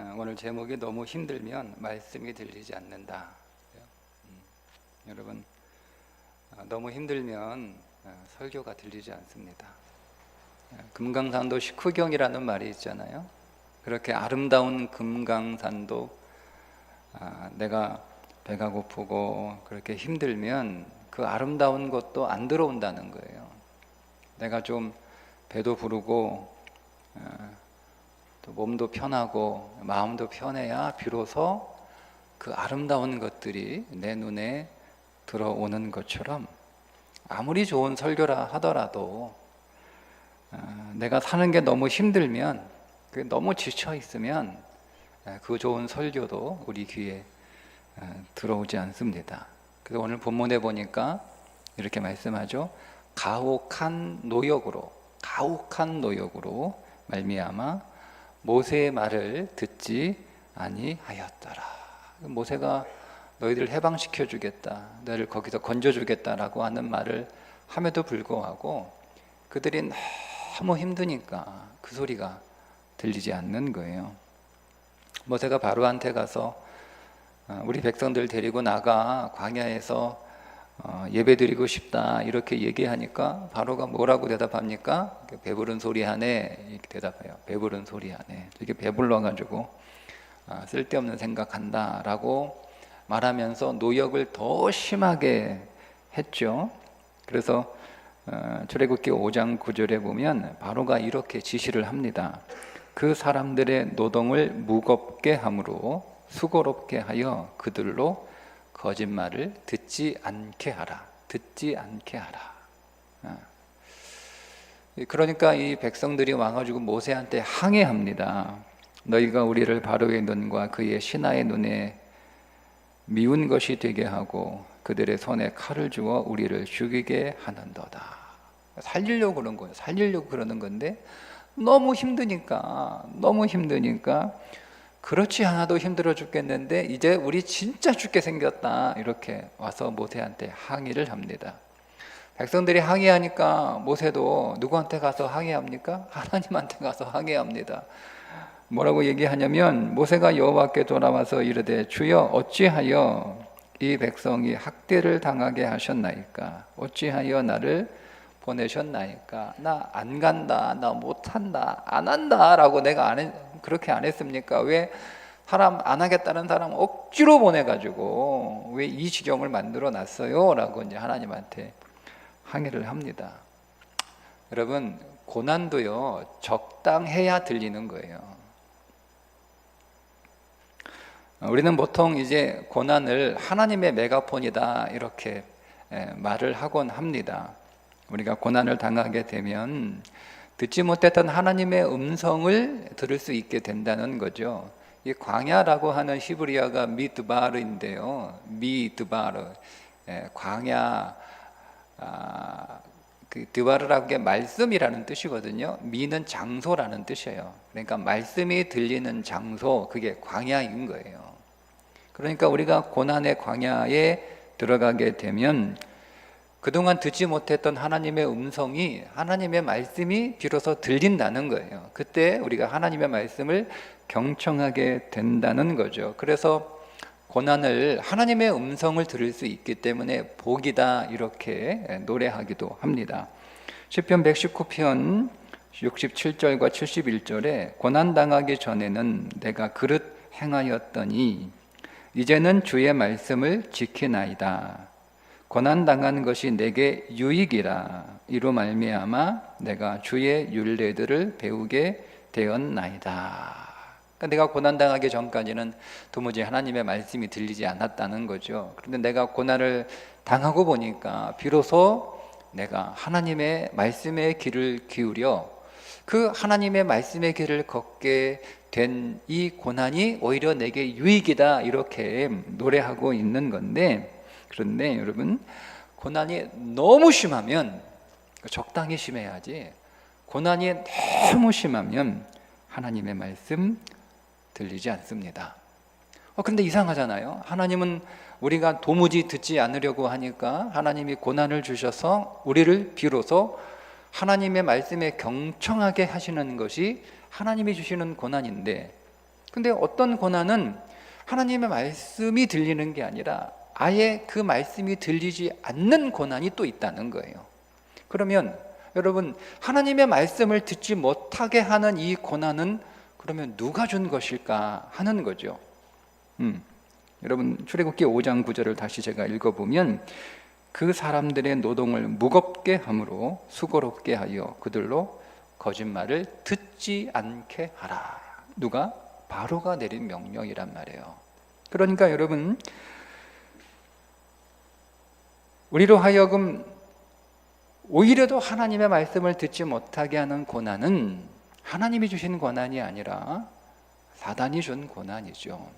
오늘 제목이 너무 힘들면 말씀이 들리지 않는다. 여러분, 너무 힘들면 설교가 들리지 않습니다. 금강산도 식후경이라는 말이 있잖아요. 그렇게 아름다운 금강산도 내가 배가 고프고 그렇게 힘들면 그 아름다운 것도 안 들어온다는 거예요. 내가 좀 배도 부르고 또 몸도 편하고 마음도 편해야 비로소 그 아름다운 것들이 내 눈에 들어오는 것처럼, 아무리 좋은 설교라 하더라도 내가 사는 게 너무 힘들면, 너무 지쳐 있으면 그 좋은 설교도 우리 귀에 들어오지 않습니다. 그래서 오늘 본문에 보니까 이렇게 말씀하죠. 가혹한 노역으로 말미암아 모세의 말을 듣지 아니하였더라. 모세가 너희들 해방시켜 주겠다, 너희를 거기서 건져 주겠다라고 하는 말을 함에도 불구하고 그들이 너무 힘드니까 그 소리가 들리지 않는 거예요. 모세가 바로한테 가서 우리 백성들 데리고 나가 광야에서 예배드리고 싶다 이렇게 얘기하니까 바로가 뭐라고 대답합니까? 배부른 소리 하네 이렇게 대답해요. 배부른 소리 하네. 이렇게 배불러가지고 쓸데없는 생각한다 라고 말하면서 노역을 더 심하게 했죠. 그래서 출애굽기 5장 9절에 보면 바로가 이렇게 지시를 합니다. 그 사람들의 노동을 무겁게 함으로 수고롭게 하여 그들로 거짓말을 듣지 않게 하라. 그러니까 이 백성들이 와가지고 모세한테 항의합니다. 너희가 우리를 바로의 눈과 그의 신하의 눈에 미운 것이 되게 하고 그들의 손에 칼을 주어 우리를 죽이게 하는도다. 살리려고 그런 거예요. 살리려고 그러는 건데 너무 힘드니까 그렇지 않아도 힘들어 죽겠는데 이제 우리 진짜 죽게 생겼다 이렇게 와서 모세한테 항의를 합니다. 백성들이 항의하니까 모세도 누구한테 가서 항의합니까? 하나님한테 가서 항의합니다. 뭐라고 얘기하냐면 모세가 여호와께 돌아와서 이르되 주여 어찌하여 이 백성이 학대를 당하게 하셨나이까? 어찌하여 나를 보내셨나이까? 나 안 간다, 나 못한다, 안 한다 라고 내가 그렇게 안 했습니까? 왜 사람 안 하겠다는 사람 억지로 보내가지고 왜 이 지경을 만들어 놨어요? 라고 이제 하나님한테 항의를 합니다. 여러분, 고난도요 적당해야 들리는 거예요. 우리는 보통 이제 고난을 하나님의 메가폰이다 이렇게 말을 하곤 합니다. 우리가 고난을 당하게 되면 듣지 못했던 하나님의 음성을 들을 수 있게 된다는 거죠. 이 광야라고 하는 히브리어가 미드바르인데요. 미드바르, 광야, 그 드바르라는 게 말씀이라는 뜻이거든요. 미는 장소라는 뜻이에요. 그러니까 말씀이 들리는 장소, 그게 광야인 거예요. 그러니까 우리가 고난의 광야에 들어가게 되면 그동안 듣지 못했던 하나님의 음성이, 하나님의 말씀이 비로소 들린다는 거예요. 그때 우리가 하나님의 말씀을 경청하게 된다는 거죠. 그래서 고난을, 하나님의 음성을 들을 수 있기 때문에 복이다 이렇게 노래하기도 합니다. 시편 119편 67절과 71절에 고난당하기 전에는 내가 그릇 행하였더니 이제는 주의 말씀을 지키나이다. 고난당한 것이 내게 유익이라. 이로 말미암아 내가 주의 율례들을 배우게 되었나이다. 그러니까 내가 고난당하기 전까지는 도무지 하나님의 말씀이 들리지 않았다는 거죠. 그런데 내가 고난을 당하고 보니까 비로소 내가 하나님의 말씀의 귀를 기울여 그 하나님의 말씀의 길을 걷게 된 이 고난이 오히려 내게 유익이다 이렇게 노래하고 있는 건데, 그런데 여러분, 고난이 너무 심하면, 적당히 심해야지, 고난이 너무 심하면 하나님의 말씀 들리지 않습니다. 근데 이상하잖아요. 하나님은 우리가 도무지 듣지 않으려고 하니까 하나님이 고난을 주셔서 우리를 비로소 하나님의 말씀에 경청하게 하시는 것이 하나님이 주시는 고난인데, 근데 어떤 고난은 하나님의 말씀이 들리는 게 아니라 아예 그 말씀이 들리지 않는 고난이 또 있다는 거예요. 그러면 여러분, 하나님의 말씀을 듣지 못하게 하는 이 고난은 그러면 누가 준 것일까 하는 거죠. 여러분, 출애굽기 5장 9절을 다시 제가 읽어보면, 그 사람들의 노동을 무겁게 함으로 수고롭게 하여 그들로 거짓말을 듣지 않게 하라. 누가? 바로가 내린 명령이란 말이에요. 그러니까 여러분, 우리로 하여금 오히려 더 하나님의 말씀을 듣지 못하게 하는 고난은 하나님이 주신 고난이 아니라 사단이 준 고난이죠.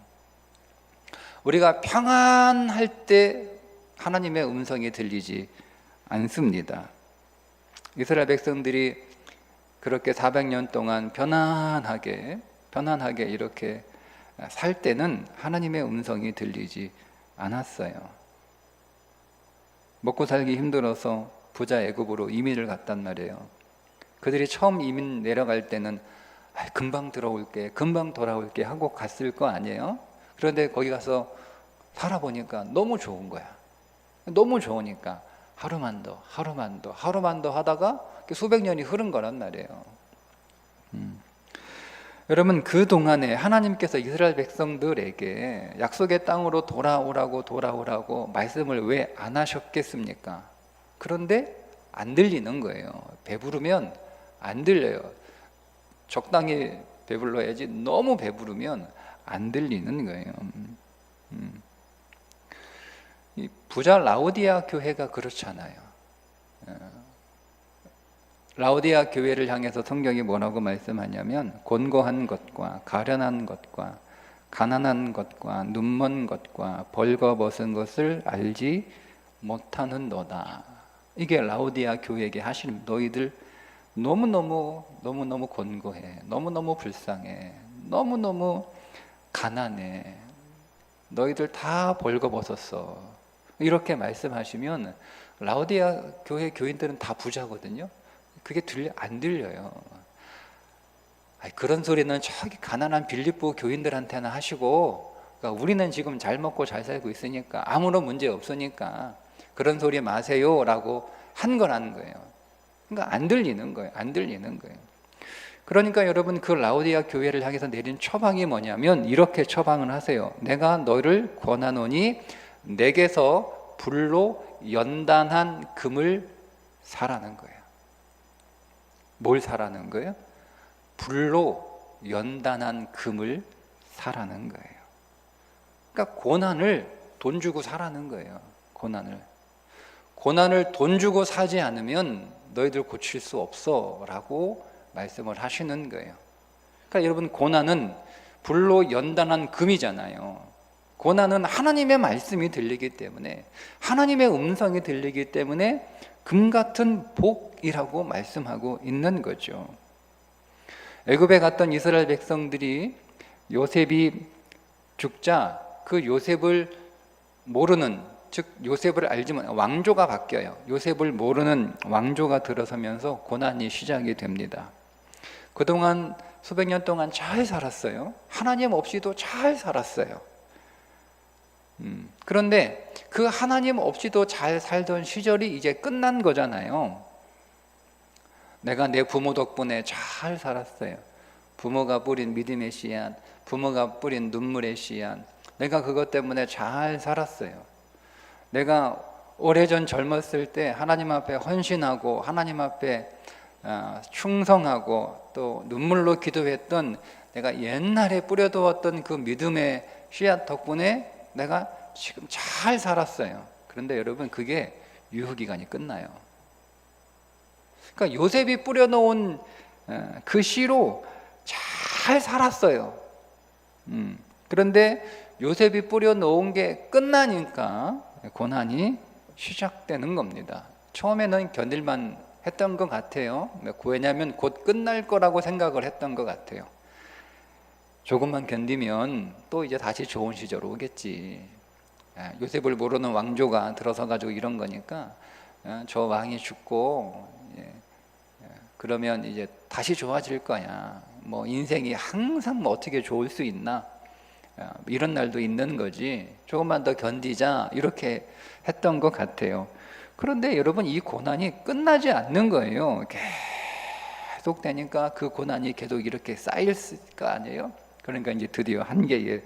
우리가 평안할 때 하나님의 음성이 들리지 않습니다. 이스라엘 백성들이 그렇게 400년 동안 편안하게 이렇게 살 때는 하나님의 음성이 들리지 않았어요. 먹고 살기 힘들어서 부자 애굽으로 이민을 갔단 말이에요. 그들이 처음 이민 내려갈 때는 금방 들어올게, 금방 돌아올게 하고 갔을 거 아니에요? 그런데 거기 가서 살아보니까 너무 좋은 거야. 너무 좋으니까 하루만 더 하다가 수백 년이 흐른 거란 말이에요. 여러분, 그 동안에 하나님께서 이스라엘 백성들에게 약속의 땅으로 돌아오라고 말씀을 왜 안 하셨겠습니까? 그런데 안 들리는 거예요. 배부르면 안 들려요. 적당히 배불러야지 너무 배부르면 안 들리는 거예요. 이 부자 라오디아 교회가 그렇잖아요. 라오디아 교회를 향해서 성경이 뭐라고 말씀하냐면, 곤고한 것과 가련한 것과 가난한 것과 눈먼 것과 벌거벗은 것을 알지 못하는도다. 이게 라오디아 교회에게 하시는, 너희들 너무너무 곤고해, 너무너무 불쌍해, 너무너무 가난해, 너희들 다 벌거벗었어, 이렇게 말씀하시면 라오디아 교회 교인들은 다 부자거든요. 그게 안 들려요. 그런 소리는 저기 가난한 빌립보 교인들한테나 하시고, 그러니까 우리는 지금 잘 먹고 잘 살고 있으니까 아무런 문제 없으니까 그런 소리 마세요 라고 한 거라는 거예요. 그러니까 안 들리는 거예요. 그러니까 여러분, 그 라오디아 교회를 향해서 내린 처방이 뭐냐면 이렇게 처방을 하세요. 내가 너를 권하노니 내게서 불로 연단한 금을 사라는 거예요. 뭘 사라는 거예요? 불로 연단한 금을 사라는 거예요. 그러니까 고난을 돈 주고 사라는 거예요. 고난을 돈 주고 사지 않으면 너희들 고칠 수 없어 라고 말씀을 하시는 거예요. 그러니까 여러분, 고난은 불로 연단한 금이잖아요. 고난은 하나님의 말씀이 들리기 때문에, 하나님의 음성이 들리기 때문에 금 같은 복이라고 말씀하고 있는 거죠. 애굽에 갔던 이스라엘 백성들이 요셉이 죽자 그 요셉을 모르는, 즉 요셉을 알지만 왕조가 바뀌어요. 요셉을 모르는 왕조가 들어서면서 고난이 시작이 됩니다. 그동안 수백 년 동안 잘 살았어요. 하나님 없이도 잘 살았어요. 그런데 그 하나님 없이도 잘 살던 시절이 이제 끝난 거잖아요. 내가 내 부모 덕분에 잘 살았어요. 부모가 뿌린 믿음의 씨앗, 부모가 뿌린 눈물의 씨앗, 내가 그것 때문에 잘 살았어요. 내가 오래전 젊었을 때 하나님 앞에 헌신하고 하나님 앞에 충성하고 또 눈물로 기도했던, 내가 옛날에 뿌려두었던 그 믿음의 씨앗 덕분에 내가 지금 잘 살았어요. 그런데 여러분, 그게 유효기간이 끝나요. 그러니까 요셉이 뿌려놓은 그 씨로 잘 살았어요. 그런데 요셉이 뿌려놓은 게 끝나니까 고난이 시작되는 겁니다. 처음에는 견딜만 했던 것 같아요. 왜냐하면 곧 끝날 거라고 생각을 했던 것 같아요. 조금만 견디면 또 이제 다시 좋은 시절 오겠지. 요셉을 모르는 왕조가 들어서 가지고 이런 거니까 저 왕이 죽고 그러면 이제 다시 좋아질 거야. 뭐 인생이 항상 뭐 어떻게 좋을 수 있나, 이런 날도 있는 거지, 조금만 더 견디자, 이렇게 했던 것 같아요. 그런데 여러분, 이 고난이 끝나지 않는 거예요. 계속 되니까 그 고난이 계속 이렇게 쌓일 거 아니에요. 그러니까 이제 드디어 한계에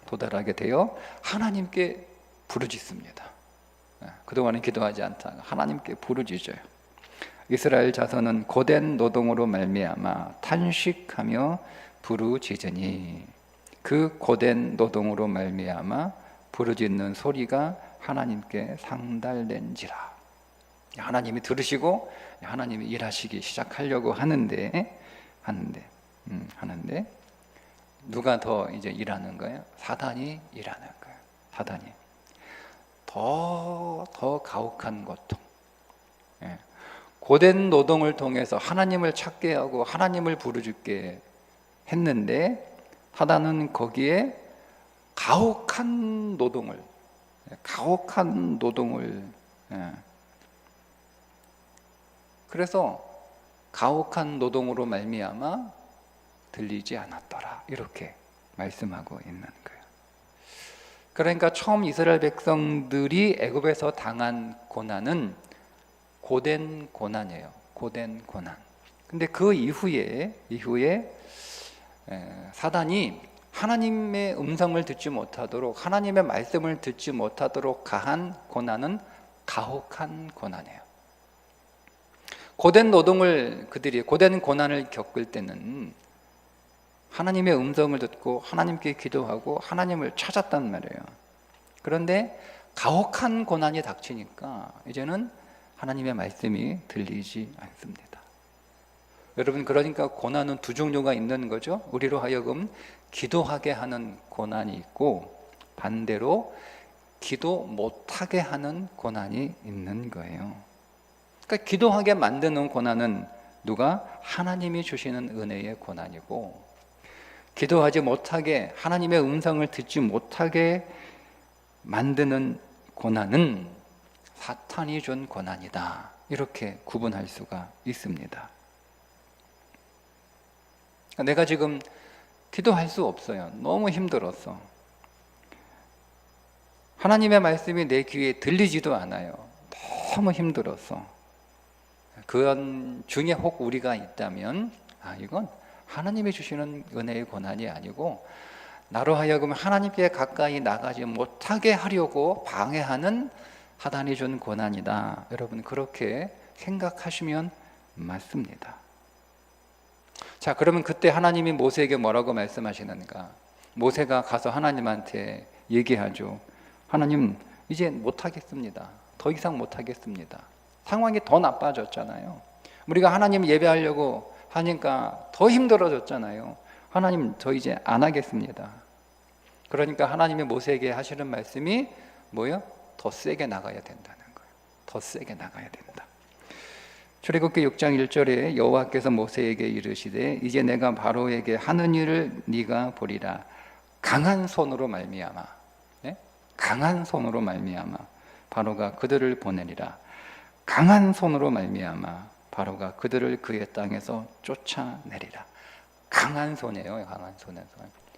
도달하게 되어 하나님께 부르짖습니다. 그동안은 기도하지 않다가 하나님께 부르짖어요. 이스라엘 자손은 고된 노동으로 말미암아 탄식하며 부르짖으니, 그 고된 노동으로 말미암아 부르짖는 소리가 하나님께 상달된지라. 하나님이 들으시고 하나님이 일하시기 시작하려고 하는데 누가 더 이제 일하는 거예요? 사단이 일하는 거예요. 사단이 더 가혹한 고통, 고된 노동을 통해서 하나님을 찾게 하고 하나님을 부르짖게 했는데, 사단은 거기에 가혹한 노동을 그래서 가혹한 노동으로 말미암아 들리지 않았더라, 이렇게 말씀하고 있는 거예요. 그러니까 처음 이스라엘 백성들이 애굽에서 당한 고난은 고된 고난이에요. 고된 고난. 근데 그 이후에 사단이 하나님의 음성을 듣지 못하도록, 하나님의 말씀을 듣지 못하도록 가한 고난은 가혹한 고난이에요. 고된 노동을, 그들이 고된 고난을 겪을 때는 하나님의 음성을 듣고 하나님께 기도하고 하나님을 찾았단 말이에요. 그런데 가혹한 고난이 닥치니까 이제는 하나님의 말씀이 들리지 않습니다. 여러분, 그러니까 고난은 두 종류가 있는 거죠. 우리로 하여금 기도하게 하는 고난이 있고, 반대로 기도 못하게 하는 고난이 있는 거예요. 그러니까 기도하게 만드는 고난은 누가? 하나님이 주시는 은혜의 고난이고, 기도하지 못하게, 하나님의 음성을 듣지 못하게 만드는 고난은 사탄이 준 고난이다, 이렇게 구분할 수가 있습니다. 내가 지금 기도할 수 없어요. 너무 힘들었어. 하나님의 말씀이 내 귀에 들리지도 않아요. 너무 힘들었어. 그런 중에 혹 우리가 있다면, 이건 하나님이 주시는 은혜의 고난이 아니고 나로 하여금 하나님께 가까이 나가지 못하게 하려고 방해하는 사단이 준 고난이다. 여러분, 그렇게 생각하시면 맞습니다. 자, 그러면 그때 하나님이 모세에게 뭐라고 말씀하시는가? 모세가 가서 하나님한테 얘기하죠. 하나님, 이제 못하겠습니다. 더 이상 못하겠습니다. 상황이 더 나빠졌잖아요. 우리가 하나님 예배하려고 하니까 더 힘들어졌잖아요. 하나님, 저 이제 안 하겠습니다. 그러니까 하나님이 모세에게 하시는 말씀이 뭐예요? 더 세게 나가야 된다는 거예요. 더 세게 나가야 된다. 출애굽기 6장 1절에 여호와께서 모세에게 이르시되, 이제 내가 바로에게 하는 일을 네가 보리라. 강한 손으로 말미암아, 강한 손으로 말미암아 바로가 그들을 보내리라. 강한 손으로 말미암아 바로가 그들을 그의 땅에서 쫓아내리라. 강한 손이에요. 강한 손에서.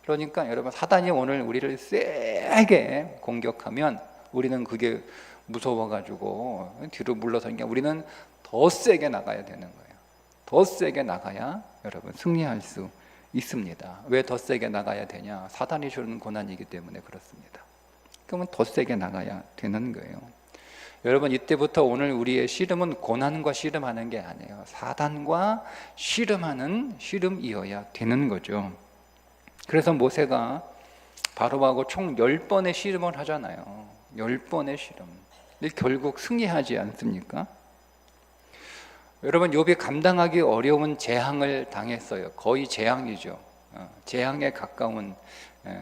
그러니까 여러분, 사단이 오늘 우리를 세게 공격하면 우리는 그게 무서워가지고 뒤로 물러서니까 우리는 더 세게 나가야 되는 거예요. 더 세게 나가야 여러분 승리할 수 있습니다. 왜 더 세게 나가야 되냐? 사단이 주는 고난이기 때문에 그렇습니다. 그러면 더 세게 나가야 되는 거예요. 여러분, 이때부터 오늘 우리의 씨름은 고난과 씨름하는 게 아니에요. 사단과 씨름이어야 되는 거죠. 그래서 모세가 바로하고 총 10번의 씨름을 하잖아요. 10번의 씨름. 근데 결국 승리하지 않습니까? 여러분, 욥이 감당하기 어려운 재앙을 당했어요. 거의 재앙이죠. 재앙에 가까운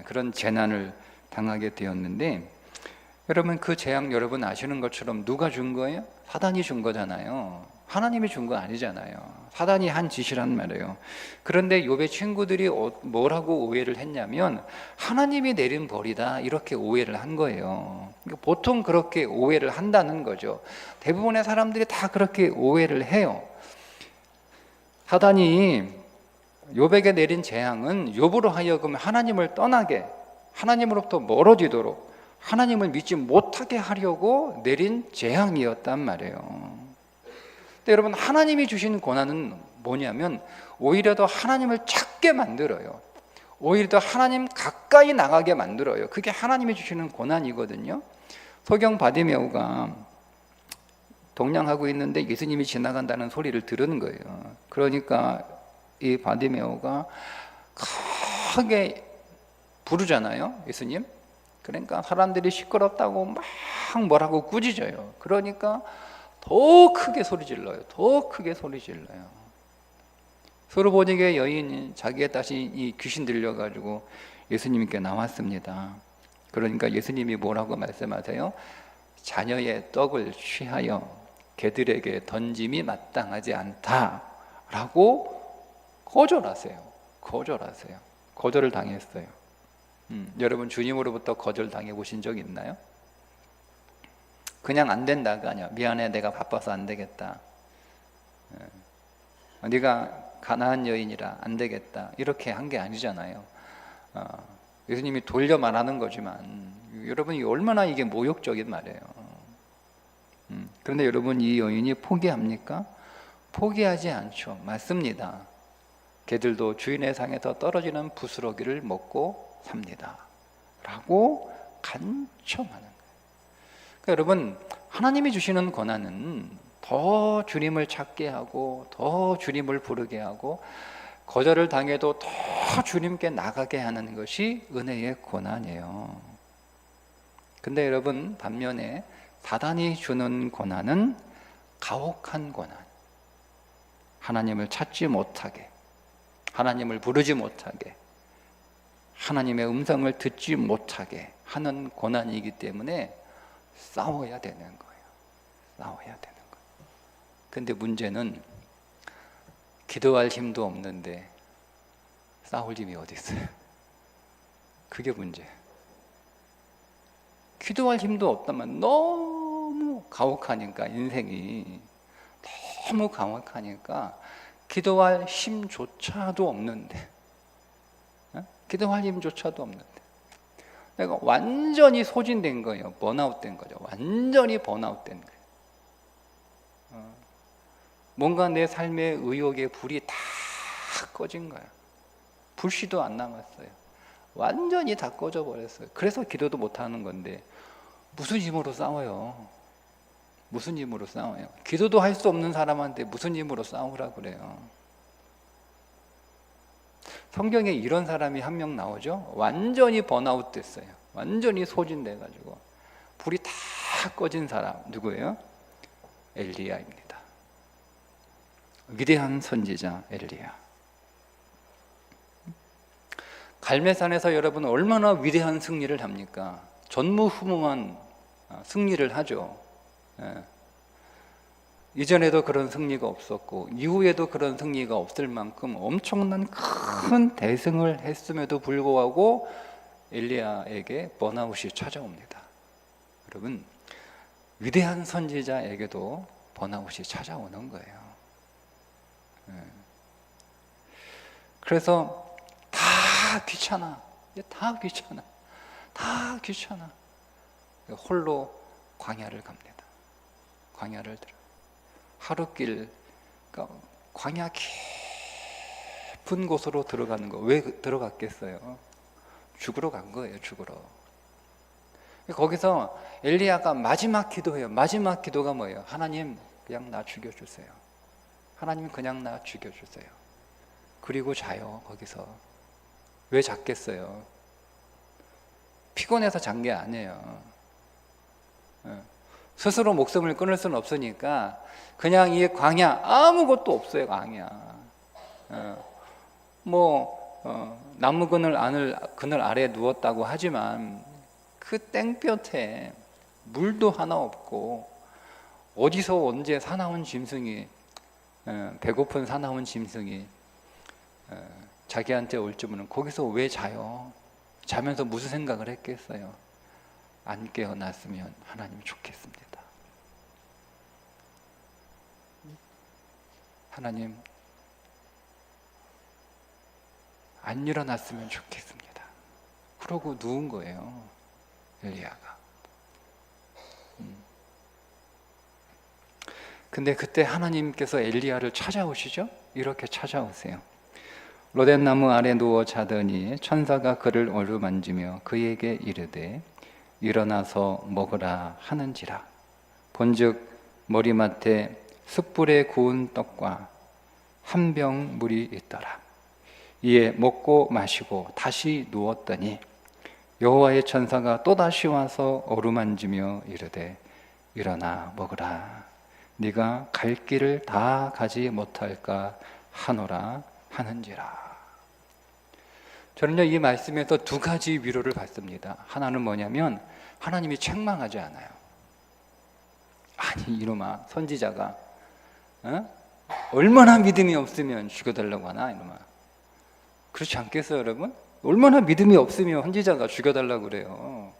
그런 재난을 당하게 되었는데, 여러분, 그 재앙 여러분 아시는 것처럼 누가 준 거예요? 사단이 준 거잖아요. 하나님이 준 거 아니잖아요. 사단이 한 짓이란 말이에요. 그런데 욥의 친구들이 뭐라고 오해를 했냐면 하나님이 내린 벌이다, 이렇게 오해를 한 거예요. 보통 그렇게 오해를 한다는 거죠. 대부분의 사람들이 다 그렇게 오해를 해요. 사단이 욥에게 내린 재앙은 욥으로 하여금 하나님을 떠나게, 하나님으로부터 멀어지도록, 하나님을 믿지 못하게 하려고 내린 재앙이었단 말이에요. 근데 여러분, 하나님이 주신 고난은 뭐냐면 오히려 더 하나님을 찾게 만들어요. 오히려 더 하나님 가까이 나가게 만들어요. 그게 하나님이 주시는 고난이거든요. 소경 바디메오가 동냥하고 있는데 예수님이 지나간다는 소리를 들은 거예요. 그러니까 이 바디메오가 크게 부르잖아요, 예수님. 그러니까 사람들이 시끄럽다고 막 뭐라고 꾸짖어요. 그러니까 더 크게 소리 질러요. 더 크게 소리 질러요. 스로보니게 여인이 자기의 딸이 귀신 들려가지고 예수님께 나왔습니다. 그러니까 예수님이 뭐라고 말씀하세요? 자녀의 떡을 취하여 개들에게 던짐이 마땅하지 않다라고 거절하세요. 거절을 당했어요. 여러분, 주님으로부터 거절 당해보신 적 있나요? 그냥 안 된다가 아니야. 미안해, 내가 바빠서 안 되겠다. 네가 가나안 여인이라 안 되겠다. 이렇게 한 게 아니잖아요. 예수님이 돌려 말하는 거지만 여러분, 얼마나 이게 모욕적인 말이에요. 그런데 여러분, 이 여인이 포기합니까? 포기하지 않죠. 맞습니다. 개들도 주인의 상에서 떨어지는 부스러기를 먹고 삽니다 라고 간청하는 거예요. 그러니까 여러분, 하나님이 주시는 고난은 더 주님을 찾게 하고 더 주님을 부르게 하고 거절을 당해도 더 주님께 나가게 하는 것이 은혜의 고난이에요. 근데 여러분, 반면에 사단이 주는 고난은 가혹한 고난, 하나님을 찾지 못하게, 하나님을 부르지 못하게, 하나님의 음성을 듣지 못하게 하는 고난이기 때문에 싸워야 되는 거예요. 싸워야 되는 거예요. 근데 문제는 기도할 힘도 없는데 싸울 힘이 어디 있어요? 그게 문제예요. 기도할 힘도 없다면 너무 가혹하니까, 인생이 너무 가혹하니까 기도할 힘조차도 없는데, 기도할 힘조차도 없는데 내가 완전히 소진된 거예요. 번아웃된 거죠. 완전히 번아웃된 거예요. 뭔가 내 삶의 의욕의 불이 다 꺼진 거예요. 불씨도 안 남았어요. 완전히 다 꺼져 버렸어요. 그래서 기도도 못 하는 건데 무슨 힘으로 싸워요? 무슨 힘으로 싸워요? 기도도 할 수 없는 사람한테 무슨 힘으로 싸우라 그래요? 성경에 이런 사람이 한 명 나오죠. 완전히 번아웃 됐어요. 완전히 소진돼 가지고 불이 다 꺼진 사람 누구예요? 엘리야입니다. 위대한 선지자 엘리야. 갈멜산에서 여러분 얼마나 위대한 승리를 합니까? 전무후무한 승리를 하죠. 이전에도 그런 승리가 없었고 이후에도 그런 승리가 없을 만큼 엄청난 큰 대승을 했음에도 불구하고 엘리야에게 번아웃이 찾아옵니다. 여러분, 위대한 선지자에게도 번아웃이 찾아오는 거예요. 그래서 다 귀찮아. 홀로 광야를 갑니다. 광야를 들어. 하루길, 그러니까 광야 깊은 곳으로 들어가는 거. 왜 들어갔겠어요? 죽으러 간 거예요. 죽으러. 거기서 엘리야가 마지막 기도해요. 마지막 기도가 뭐예요? 하나님, 그냥 나 죽여주세요. 하나님, 그냥 나 죽여주세요. 그리고 자요. 거기서. 왜 잤겠어요? 피곤해서 잔 게 아니에요. 스스로 목숨을 끊을 수는 없으니까 그냥 이 광야, 아무것도 없어요. 광야. 나무 그늘 아래에 누웠다고 하지만 그 땡볕에 물도 하나 없고 어디서 언제 사나운 짐승이, 배고픈 사나운 짐승이 자기한테 올 줄은, 거기서 왜 자요? 자면서 무슨 생각을 했겠어요? 안 깨어났으면 하나님 좋겠습니다. 하나님, 안 일어났으면 좋겠습니다. 그러고 누운 거예요, 엘리야가. 근데 그때 하나님께서 엘리야를 찾아오시죠? 이렇게 찾아오세요. 로뎀나무 아래 누워 자더니 천사가 그를 어루만지며 그에게 이르되 일어나서 먹으라 하는지라. 본즉 머리맡에 숯불에 구운 떡과 한 병 물이 있더라. 이에 먹고 마시고 다시 누웠더니 여호와의 천사가 또다시 와서 어루만지며 이르되 일어나 먹으라. 네가 갈 길을 다 가지 못할까 하노라 하는지라. 저는요, 이 말씀에서 두 가지 위로를 받습니다. 하나는 뭐냐면 하나님이 책망하지 않아요. 아니 이놈아, 선지자가 얼마나 믿음이 없으면 죽여달라고 하나, 이놈아. 그렇지 않겠어요, 여러분? 얼마나 믿음이 없으면 선지자가 죽여달라고 그래요.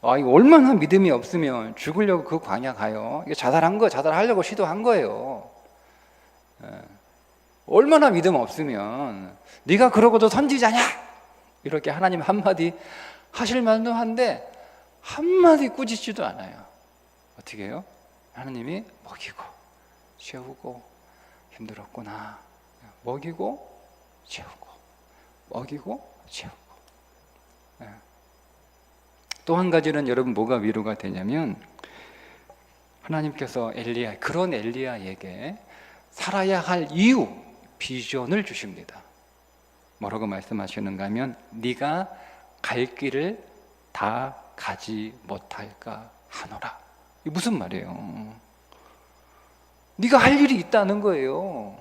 이거 얼마나 믿음이 없으면 죽으려고 그 광야 가요. 이게 자살하려고 시도한 거예요. 얼마나 믿음 없으면 네가 그러고도 선지자냐? 이렇게 하나님 한마디 하실 만도 한데 한마디 꾸짖지도 않아요. 어떻게 해요? 하나님이 먹이고 채우고 힘들었구나. 먹이고 채우고 먹이고 채우고. 또 한 가지는 여러분 뭐가 위로가 되냐면 하나님께서 그런 엘리야에게 살아야 할 이유, 비전을 주십니다. 뭐라고 말씀하시는가 하면 네가 갈 길을 다 가지 못할까 하노라. 이게 무슨 말이에요? 네가 할 일이 있다는 거예요.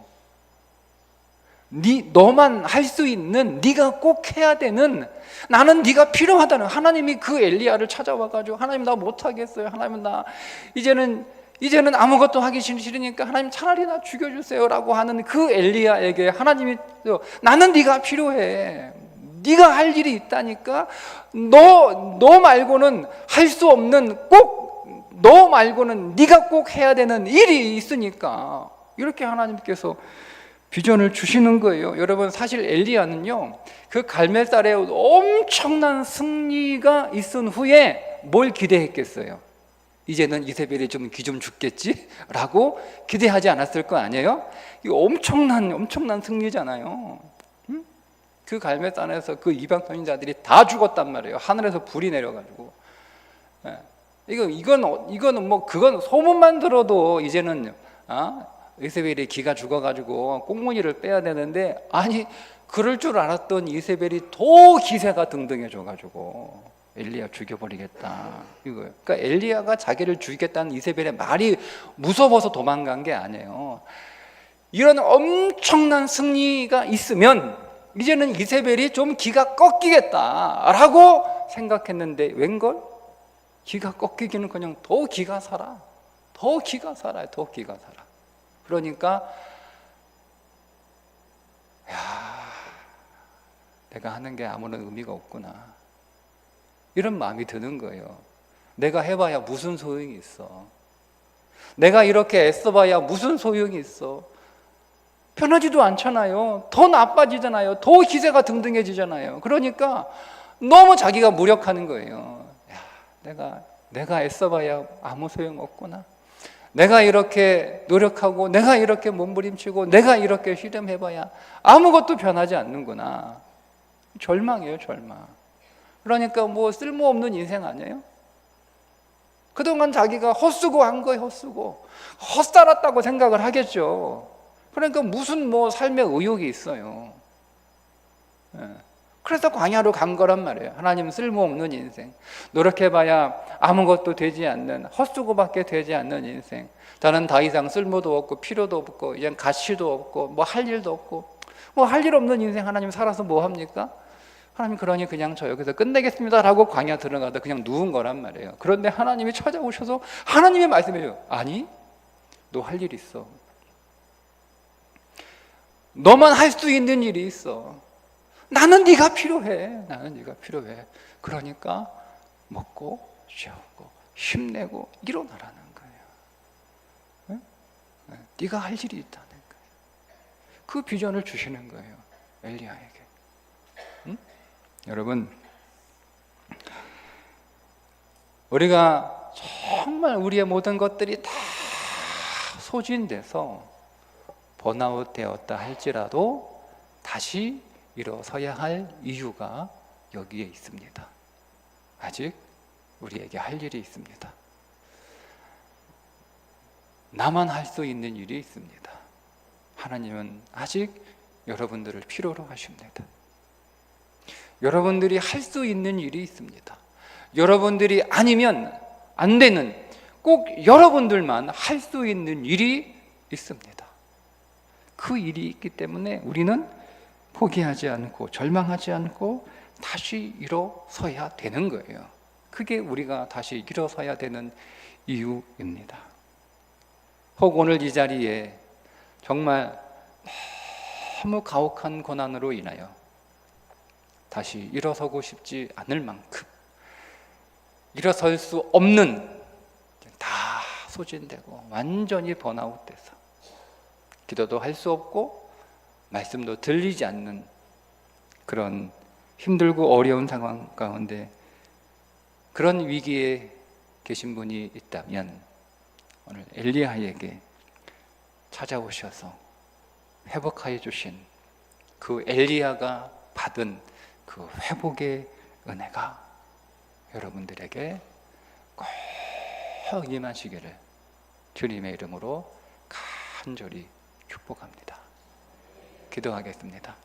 너만 할 수 있는, 네가 꼭 해야 되는, 나는 네가 필요하다는. 하나님이 그 엘리야를 찾아와가지고 하나님 나 못하겠어요. 하나님 나 이제는 아무것도 하기 싫으니까 하나님 차라리 나 죽여주세요라고 하는 그 엘리야에게 하나님이 나는 네가 필요해. 네가 할 일이 있다니까. 너 말고는 할 수 없는, 너 말고는 네가 꼭 해야 되는 일이 있으니까. 이렇게 하나님께서 비전을 주시는 거예요. 여러분, 사실 엘리야는요, 그 갈멜산에 엄청난 승리가 있은 후에 뭘 기대했겠어요? 이제는 이세벨이 좀 기 좀 죽겠지? 라고 기대하지 않았을 거 아니에요? 이거 엄청난 승리잖아요. 그 갈멜산에서 그 이방 선지자들이 다 죽었단 말이에요. 하늘에서 불이 내려가지고. 그건 소문만 들어도 이제는 이세벨이 기가 죽어가지고 꽁무니를 빼야 되는데, 아니 그럴 줄 알았던 이세벨이 더 기세가 등등해져가지고 엘리야 죽여버리겠다 이거예요. 그러니까 엘리야가 자기를 죽이겠다는 이세벨의 말이 무서워서 도망간 게 아니에요. 이런 엄청난 승리가 있으면 이제는 이세벨이 좀 기가 꺾이겠다라고 생각했는데 웬걸? 기가 꺾이기는커녕 더 기가 살아요. 더 기가 살아. 그러니까 내가 하는 게 아무런 의미가 없구나, 이런 마음이 드는 거예요. 내가 해봐야 무슨 소용이 있어. 내가 이렇게 애써봐야 무슨 소용이 있어. 편하지도 않잖아요. 더 나빠지잖아요. 더 기세가 등등해지잖아요. 그러니까 너무 자기가 무력하는 거예요. 내가 애써봐야 아무 소용 없구나. 내가 이렇게 노력하고 내가 이렇게 몸부림치고 내가 이렇게 씨름해봐야 아무것도 변하지 않는구나. 절망이에요, 절망. 그러니까 뭐 쓸모없는 인생 아니에요? 그동안 자기가 헛수고 한 거예요. 헛살았다고 생각을 하겠죠. 그러니까 무슨 삶에 의욕이 있어요. 그래서 광야로 간 거란 말이에요. 하나님 쓸모없는 인생, 노력해봐야 아무것도 되지 않는, 헛수고밖에 되지 않는 인생. 저는 더 이상 쓸모도 없고 필요도 없고 이젠 가치도 없고 뭐 할 일도 없고 할 일 없는 인생 하나님 살아서 뭐 합니까? 하나님 그러니 그냥 저 여기서 끝내겠습니다라고 광야 들어가다 그냥 누운 거란 말이에요. 그런데 하나님이 찾아오셔서 하나님이 말씀해요. 아니, 너 할 일 있어. 너만 할 수 있는 일이 있어. 나는 네가 필요해. 그러니까 먹고 쉬고 힘내고 일어나라는 거예요. 네가 할 일이 있다는 거예요. 그 비전을 주시는 거예요. 엘리야에게. 여러분, 우리가 정말 우리의 모든 것들이 다 소진돼서 번아웃 되었다 할지라도 다시 일어서야 할 이유가 여기에 있습니다. 아직 우리에게 할 일이 있습니다. 나만 할 수 있는 일이 있습니다. 하나님은 아직 여러분들을 필요로 하십니다. 여러분들이 할 수 있는 일이 있습니다. 여러분들이 아니면 안 되는, 꼭 여러분들만 할 수 있는 일이 있습니다. 그 일이 있기 때문에 우리는 포기하지 않고 절망하지 않고 다시 일어서야 되는 거예요. 그게 우리가 다시 일어서야 되는 이유입니다. 혹 오늘 이 자리에 정말 너무 가혹한 고난으로 인하여 다시 일어서고 싶지 않을 만큼 일어설 수 없는, 다 소진되고 완전히 번아웃돼서 기도도 할 수 없고 말씀도 들리지 않는 그런 힘들고 어려운 상황 가운데 그런 위기에 계신 분이 있다면 오늘 엘리야에게 찾아오셔서 회복하여 주신 그 엘리야가 받은 그 회복의 은혜가 여러분들에게 꼭 임하시기를 주님의 이름으로 간절히 축복합니다. 기도하겠습니다.